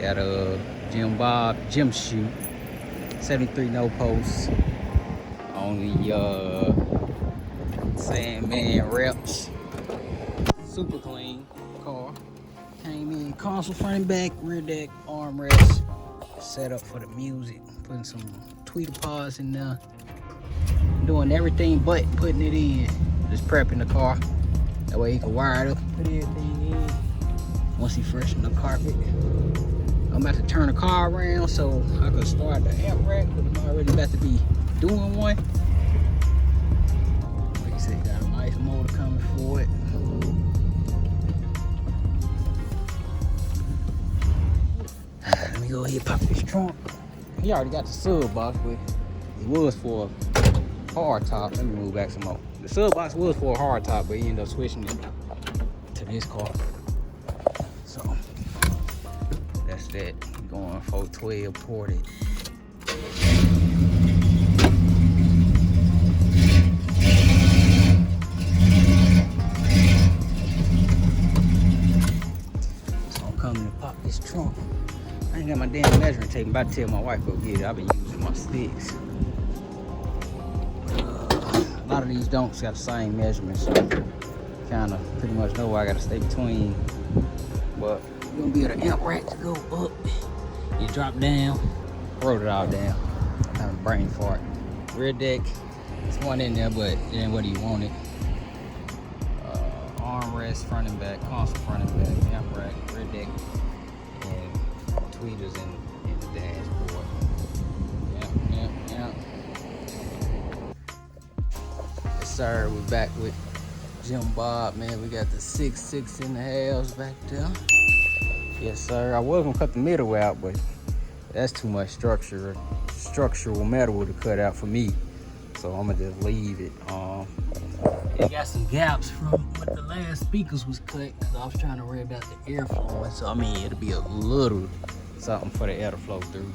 Got a Bobb gym shoe. 73 no posts. Only Sandman reps. Super clean car. Came in console front and back, rear deck, armrest. Set up for the music. Putting some tweeter pods in there. Doing everything but putting it in. Just prepping the car. That way he can wire it up, put everything in. Once he freshen the carpet. I'm about to turn the car around so I can start the amp rack, but I'm already about to be doing one. Like I said, got a nice motor coming for it. Let me go ahead and pop this trunk. He already got the sub box, but it was for a hard top. Let me move back some more. The sub box was for a hard top, but he ended up switching it to this car. So that's that. Going 412 ported. So I'm coming to pop this trunk. I ain't got my damn measuring tape. I'm about to tell my wife go get it. I've been using my sticks. A lot of these don'ts got the same measurements, so kind of pretty much know where I got to stay between. But you're gonna be able to amp rack to go up. You drop down, roll it all down. Kind of brain fart. Rear deck, there's one in there, but it ain't what you want it. Armrest, front and back, console front and back, amp rack, rear deck, and tweeters in the dashboard. Yep. Yes, sir, we're back with Bobb, man. We got the 6.5s back there. Yes, sir. I was gonna cut the middle out, but that's too much structural metal to cut out for me. So I'm gonna just leave it. It got some gaps from what the last speakers was cut, because I was trying to rev out the airflow. So I mean, it'll be a little something for the air to flow through.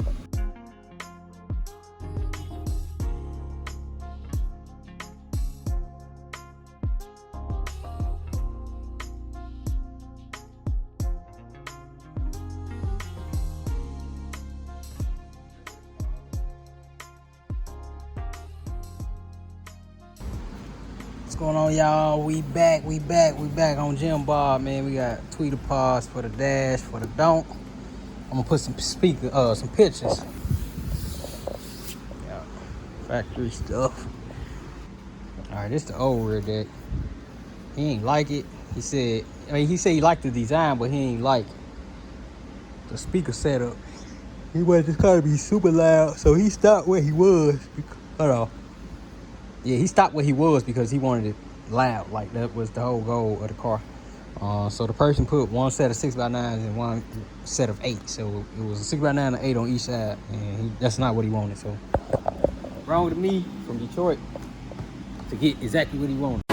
What's going on, y'all? We back on Bobb, man. We got tweeter pods for the dash, for the don't. I'm gonna put some pictures. Yeah, factory stuff. All right, this is the old rear deck. He ain't like it. He said he liked the design, but he ain't like the speaker setup. He wanted this car to be super loud, so he stopped where he was. Hold on. Yeah, he stopped where he was because he wanted it loud. Like, that was the whole goal of the car. So the person put one set of 6x9s and one set of 8. So it was a 6x9 and 8 on each side, and that's not what he wanted. So wrong with me from Detroit to get exactly what he wanted.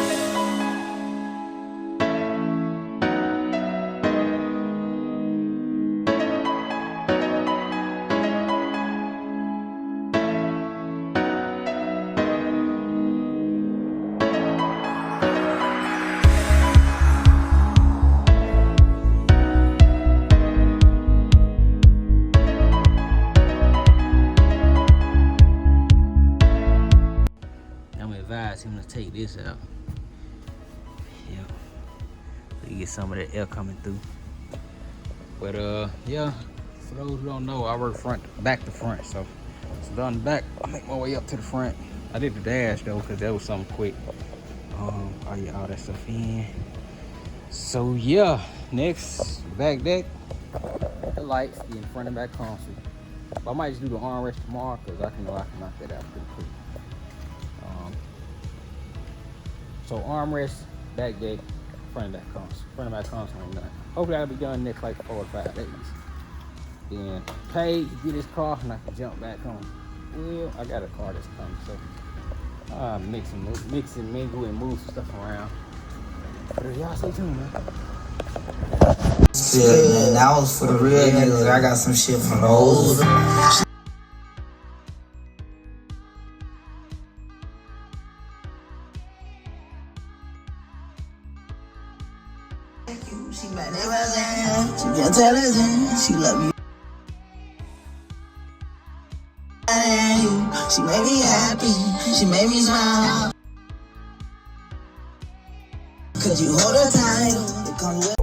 Him to take this out. Yeah, so you get some of that air coming through. But yeah, for those who don't know, I work back to front. So done the back, I make my way up to the front. I did the dash though, because that was something quick. I get all that stuff in. So yeah, next back deck, the lights, the front and back console. I might just do the armrest tomorrow, because I can knock that out pretty quick. So armrest, back deck, front and back console. Front and back console ain't done. Hopefully I'll be done next like 4 or 5 days. Then pay, get this car, and I can jump back on. Well, I got a car that's coming, so mix and mingle and move some stuff around. But y'all stay tuned, man. Shit, man, that was for the real niggas. I got some shit from those. She back there, she intelligent, she love me. She made me happy, she made me smile. Could you hold her tight? It comes with